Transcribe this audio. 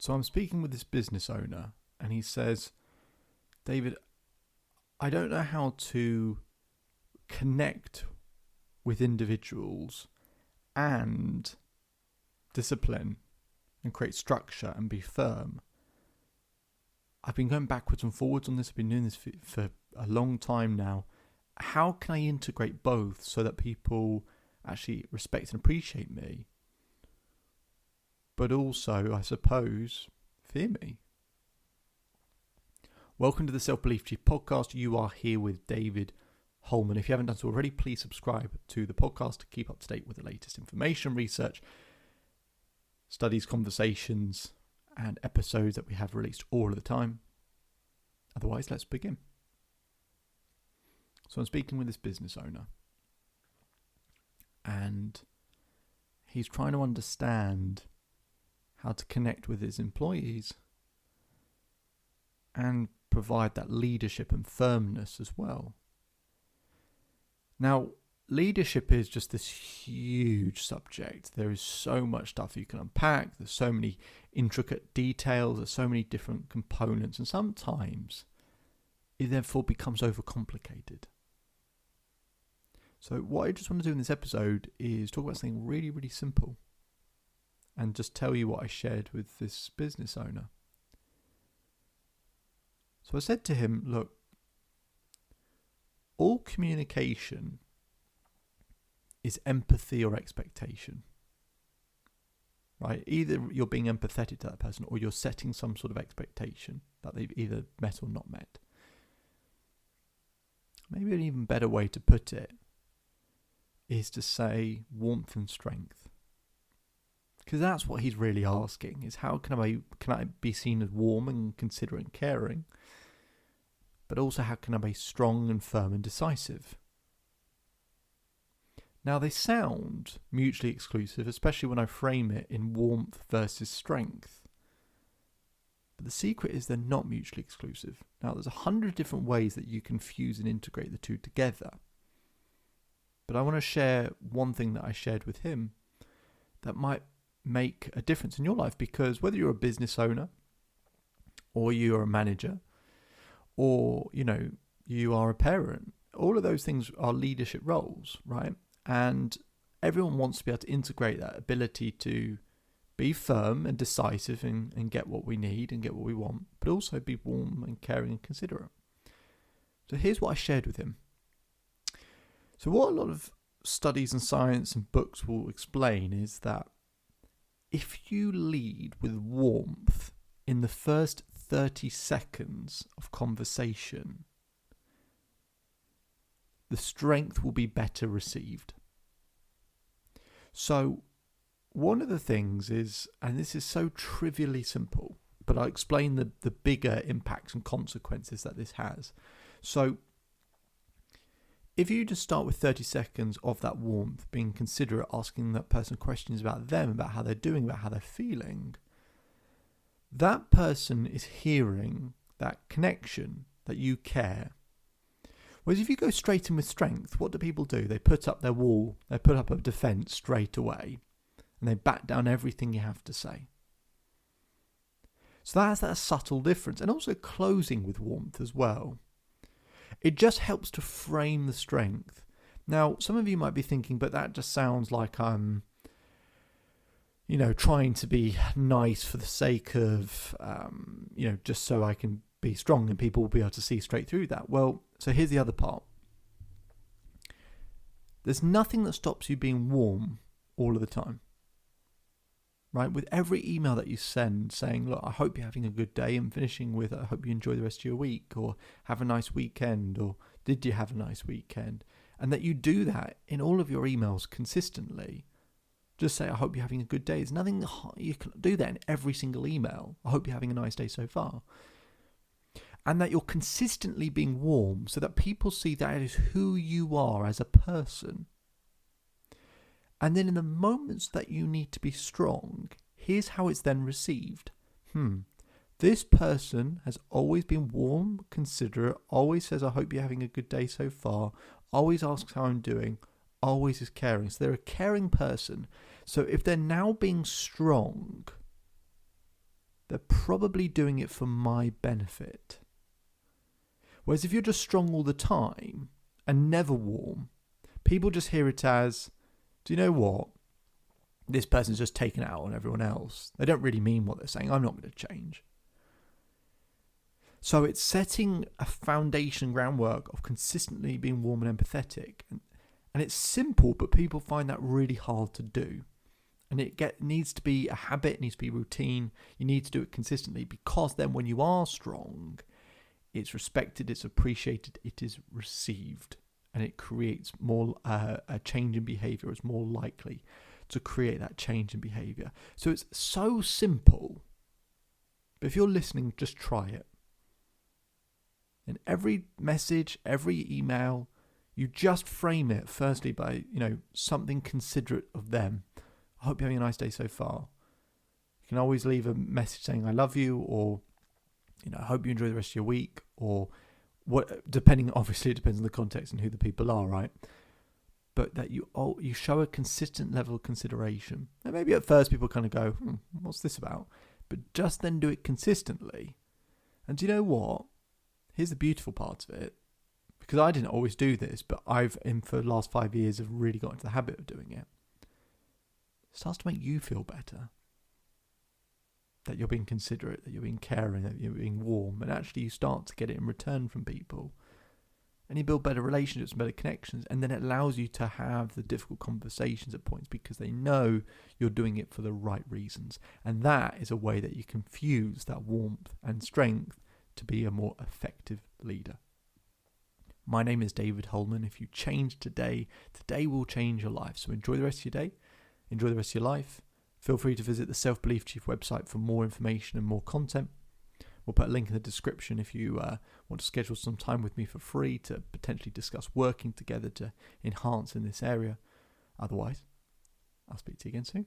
So I'm speaking with this business owner and he says, David, I don't know how to connect with individuals and discipline and create structure and be firm. I've been going backwards and forwards on this. I've been doing this for a long time now. How can I integrate both so that people actually respect and appreciate me, but also, I suppose, fear me? Welcome to the Self-Belief Chief podcast. You are here with David Holman. If you haven't done so already, please subscribe to the podcast to keep up to date with the latest information, research, studies, conversations, and episodes that we have released all of the time. Otherwise, let's begin. So I'm speaking with this business owner, and he's trying to understand how to connect with his employees and provide that leadership and firmness as well. Now, leadership is just this huge subject. There is so much stuff you can unpack. There's so many intricate details. There's so many different components. And sometimes it therefore becomes overcomplicated. So what I just want to do in this episode is talk about something really, really simple and just tell you what I shared with this business owner. So I said to him, look, all communication is empathy or expectation, right? Either you're being empathetic to that person or you're setting some sort of expectation that they've either met or not met. Maybe an even better way to put it is to say warmth and strength. Because that's what he's really asking, is how can I be seen as warm and considerate and caring, but also how can I be strong and firm and decisive? Now they sound mutually exclusive, especially when I frame it in warmth versus strength. But the secret is they're not mutually exclusive. Now there's 100 different ways that you can fuse and integrate the two together. But I want to share one thing that I shared with him that might make a difference in your life, because whether you're a business owner or you're a manager or, you are a parent, all of those things are leadership roles, right? And everyone wants to be able to integrate that ability to be firm and decisive and get what we need and get what we want, but also be warm and caring and considerate. So here's what I shared with him. So what a lot of studies and science and books will explain is that if you lead with warmth in the first 30 seconds of conversation, the strength will be better received. So one of the things is, and this is so trivially simple, but I'll explain the bigger impacts and consequences that this has. So if you just start with 30 seconds of that warmth, being considerate, asking that person questions about them, about how they're doing, about how they're feeling, that person is hearing that connection, that you care. Whereas if you go straight in with strength, what do people do? They put up their wall, they put up a defense straight away, and they back down everything you have to say. So that's that subtle difference. And also closing with warmth as well. It just helps to frame the strength. Now, some of you might be thinking, but that just sounds like I'm, trying to be nice for the sake of, just so I can be strong and people will be able to see straight through that. Well, so here's the other part. There's nothing that stops you being warm all of the time. Right? With every email that you send saying, look, I hope you're having a good day, and finishing with, I hope you enjoy the rest of your week, or have a nice weekend, or did you have a nice weekend? And that you do that in all of your emails consistently. Just say, I hope you're having a good day. There's nothing, you can do that in every single email. I hope you're having a nice day so far. And that you're consistently being warm so that people see that is who you are as a person. And then in the moments that you need to be strong, here's how it's then received. This person has always been warm, considerate, always says, I hope you're having a good day so far, always asks how I'm doing, always is caring. So they're a caring person. So if they're now being strong, they're probably doing it for my benefit. Whereas if you're just strong all the time and never warm, people just hear it as, do you know what? This person's just taken it out on everyone else. They don't really mean what they're saying. I'm not going to change. So it's setting a foundation groundwork of consistently being warm and empathetic. And it's simple, but people find that really hard to do. And it needs to be a habit, it needs to be routine. You need to do it consistently, because then when you are strong, it's respected, it's appreciated, it is received. And it creates more a change in behaviour. It's more likely to create that change in behaviour. So it's so simple. But if you're listening, just try it. In every message, every email, you just frame it firstly by, something considerate of them. I hope you're having a nice day so far. You can always leave a message saying I love you, or I hope you enjoy the rest of your week, or what, depending, obviously it depends on the context and who the people are, right? But that you show a consistent level of consideration. And maybe at first people kind of go, what's this about? But just then do it consistently. And do you know what? Here's the beautiful part of it. Because I didn't always do this, but for the last 5 years, have really got into the habit of doing it. It starts to make you feel better. That you're being considerate, that you're being caring, that you're being warm. And actually you start to get it in return from people. And you build better relationships and better connections. And then it allows you to have the difficult conversations at points, because they know you're doing it for the right reasons. And that is a way that you can fuse that warmth and strength to be a more effective leader. My name is David Holman. If you change today will change your life. So enjoy the rest of your day. Enjoy the rest of your life. Feel free to visit the Self-Belief Chief website for more information and more content. We'll put a link in the description if you want to schedule some time with me for free to potentially discuss working together to enhance in this area. Otherwise, I'll speak to you again soon.